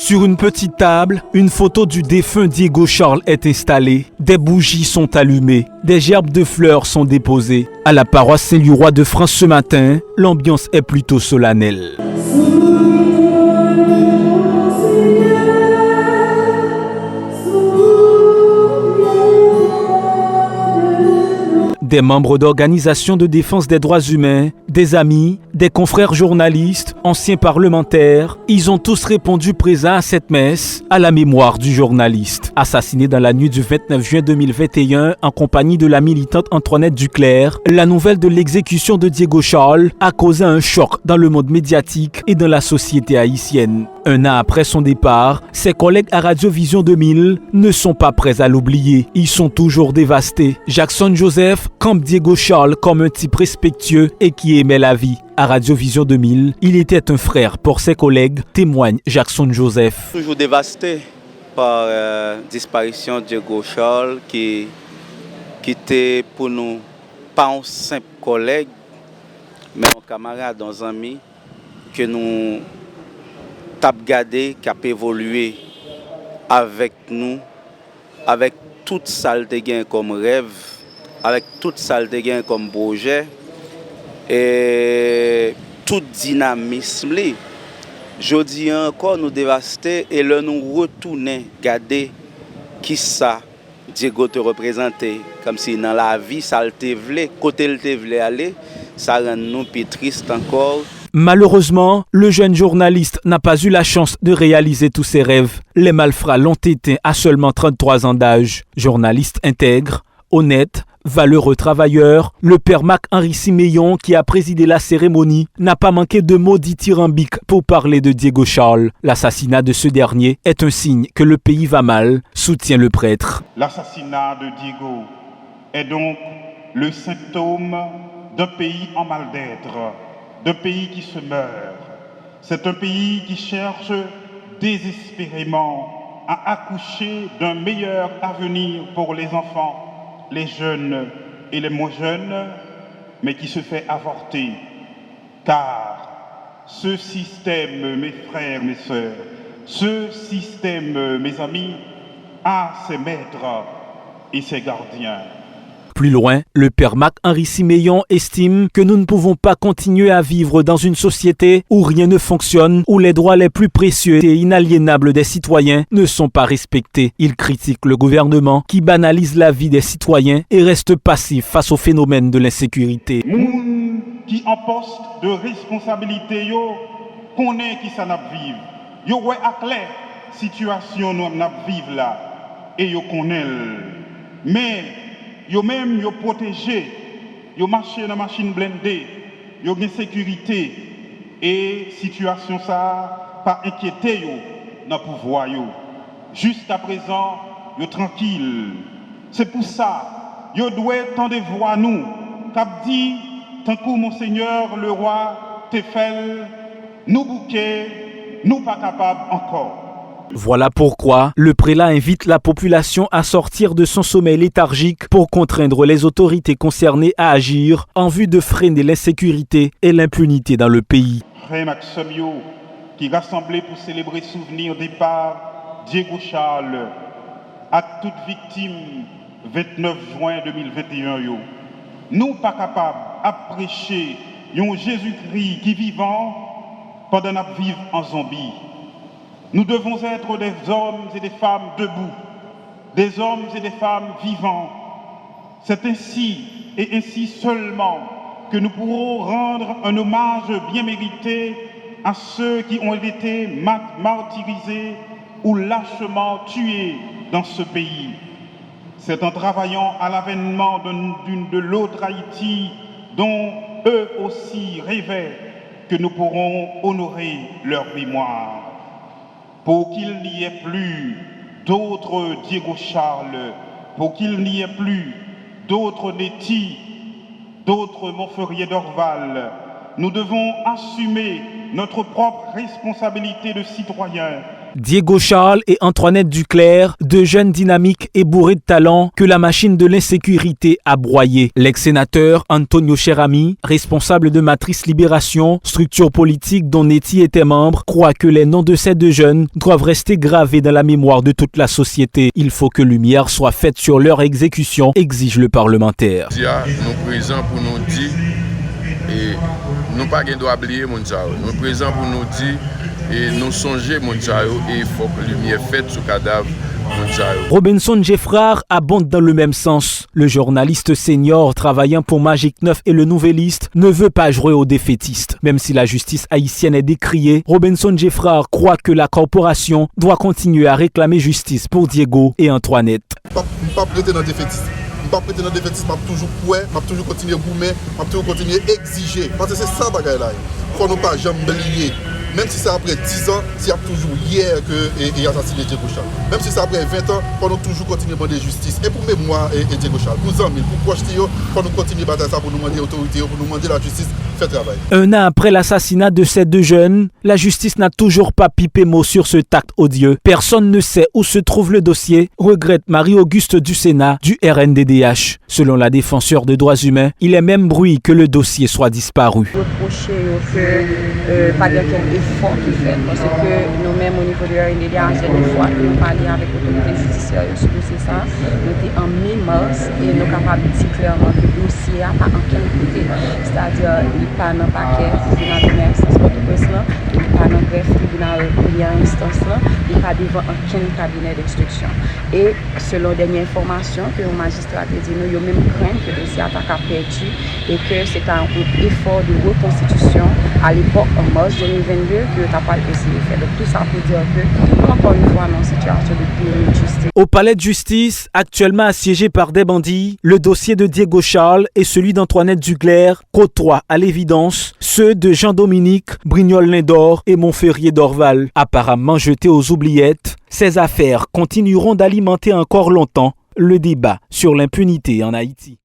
Sur une petite table, une photo du défunt Diego Charles est installée. Des bougies sont allumées, des gerbes de fleurs sont déposées. À la paroisse Saint-Louis de France ce matin, l'ambiance est plutôt solennelle. Des membres d'organisations de défense des droits humains, des amis, des confrères journalistes, anciens parlementaires, ils ont tous répondu présents à cette messe à la mémoire du journaliste. Assassiné dans la nuit du 29 juin 2021 en compagnie de la militante Antoinette Duclerc, la nouvelle de l'exécution de Diego Charles a causé un choc dans le monde médiatique et dans la société haïtienne. Un an après son départ, ses collègues à Radio Vision 2000 ne sont pas prêts à l'oublier. Ils sont toujours dévastés. Jackson Joseph campe Diego Charles comme un type respectueux et qui aimait la vie. À Radio Vision 2000, il était un frère pour ses collègues, témoigne Jackson Joseph. Toujours dévasté par la disparition de Diego Charles qui était pour nous pas un simple collègue, mais un camarade, un ami que nous avons gardé, qui a évolué avec nous, avec toute salle de gain comme rêve, avec toute salle de gain comme projet et tout dynamisme. Je dis encore nous dévaster et là nous retourner garder qui ça Diego te représentait comme si dans la vie ça le te voulait côté le te voulait aller ça rend nous plus triste encore. Malheureusement, le jeune journaliste n'a pas eu la chance de réaliser tous ses rêves. Les malfrats l'ont éteint à seulement 33 ans d'âge. Journaliste intègre, honnête, valeureux travailleur, le père Marc-Henri Siméon, qui a présidé la cérémonie, n'a pas manqué de mots dithyrambiques pour parler de Diego Charles. L'assassinat de ce dernier est un signe que le pays va mal, soutient le prêtre. L'assassinat de Diego est donc le symptôme d'un pays en mal d'être, d'un pays qui se meurt. C'est un pays qui cherche désespérément à accoucher d'un meilleur avenir pour les enfants, les jeunes et les moins jeunes, mais qui se fait avorter. Car ce système, mes frères, mes sœurs, ce système, mes amis, a ses maîtres et ses gardiens. Plus loin, le père Marc-Henri Siméon estime que nous ne pouvons pas continuer à vivre dans une société où rien ne fonctionne, où les droits les plus précieux et inaliénables des citoyens ne sont pas respectés. Il critique le gouvernement qui banalise la vie des citoyens et reste passif face au phénomène de l'insécurité. Moun qui en poste de responsabilité yo connaît qui ça n'a vivre. Yo ouais à clair situation nous n'a vivre là et yo connaît. Mais yo même yo protégé, yo marché dans machine blindée, yo gen sécurité et situation ça pas inquiété yo dans pouvoir yo. Jusqu'à présent, yo tranquille. C'est pour ça yo doit tendre voix nous cap dit tant que monseigneur le roi Tefel nous bouquet, nous pas capable encore. Voilà pourquoi le prélat invite la population à sortir de son sommeil léthargique pour contraindre les autorités concernées à agir en vue de freiner l'insécurité et l'impunité dans le pays. Frère Maxime qui rassemblé pour célébrer souvenir départ Diego Charles à toute victime 29 juin 2021 yo. Nous pas capables à prêcher un Jésus-Christ qui vivant pendant qu'on vivre en zombie. Nous devons être des hommes et des femmes debout, des hommes et des femmes vivants. C'est ainsi et ainsi seulement que nous pourrons rendre un hommage bien mérité à ceux qui ont été martyrisés ou lâchement tués dans ce pays. C'est en travaillant à l'avènement de l'autre Haïti dont eux aussi rêvaient que nous pourrons honorer leur mémoire. Pour qu'il n'y ait plus d'autres Diego Charles, pour qu'il n'y ait plus d'autres Nettie, d'autres Montferrier d'Orval, nous devons assumer notre propre responsabilité de citoyens Diego Charles et Antoinette Duclerc, deux jeunes dynamiques et bourrés de talent que la machine de l'insécurité a broyés. L'ex-sénateur Antonio Cherami, responsable de Matrice Libération, structure politique dont Neti était membre, croit que les noms de ces deux jeunes doivent rester gravés dans la mémoire de toute la société. Il faut que lumière soit faite sur leur exécution, exige le parlementaire. Nous présents pour nous dire et nous pas oublier mon chao. Nous présents pour nous dire et nous songer mon chao et il faut que lumière faite sur cadavre. Robinson Jeffrard abonde dans le même sens. Le journaliste senior travaillant pour Magic 9 et le Nouvelliste ne veut pas jouer aux défaitistes. Même si la justice haïtienne est décriée, Robinson Jeffrard croit que la corporation doit continuer à réclamer justice pour Diego et Antoinette. Pas prêter dans défaitisme. Pas prêter dans défaitisme, m'a toujours pouet, m'a toujours continuer à boumer, m'a toujours continuer à exiger. Parce que c'est ça bagaille là. Faut nous pas jamais oublier. Même si c'est après 10 ans, s'il y a toujours hier qu'il a assassiné Diego Charles. Même si c'est après 20 ans, il faut toujours continuer à demander justice. Et pour mémoire et Diego Charles, pour amis, pour proches, il faut nous continuer à battre ça pour nous demander l'autorité, pour nous demander la justice, faire travail. Un an après l'assassinat de ces deux jeunes, la justice n'a toujours pas pipé mot sur ce acte odieux. Personne ne sait où se trouve le dossier, regrette Marie-Auguste du Sénat du RNDDH. Selon la défenseure des droits humains, il est même bruit que le dossier soit disparu. Fort qui fait parce que nous-mêmes au niveau de la RNDDH, une fois que nous parlons avec l'autorité judiciaire sur ça, nous étions en mi-mars et nous sommes capables de dire clairement que le dossier n'a pas aucun côté, c'est-à-dire il n'est pas dans le paquet tribunal de première instance Port-au-Prince, il n'est pas dans le greffe tribunal de première instance, il n'est pas devant aucun cabinet d'instruction. Et selon les dernières informations que le magistrat a dit, nous avons même craint que le dossier a perdu et que c'est un effort de reconstitution à l'époque en mars 2022 que tu n'as pas essayé de faire. Donc tout ça pour dire que, encore une fois, dans une situation de pure injustice. Au palais de justice, actuellement assiégé par des bandits, le dossier de Diego Charles et celui d'Antoinette Duclerc côtoient à l'évidence ceux de Jean-Dominique Brignol-Lindor et Montferrier d'Orval. Apparemment jetés aux oubliettes, ces affaires continueront d'alimenter encore longtemps le débat sur l'impunité en Haïti.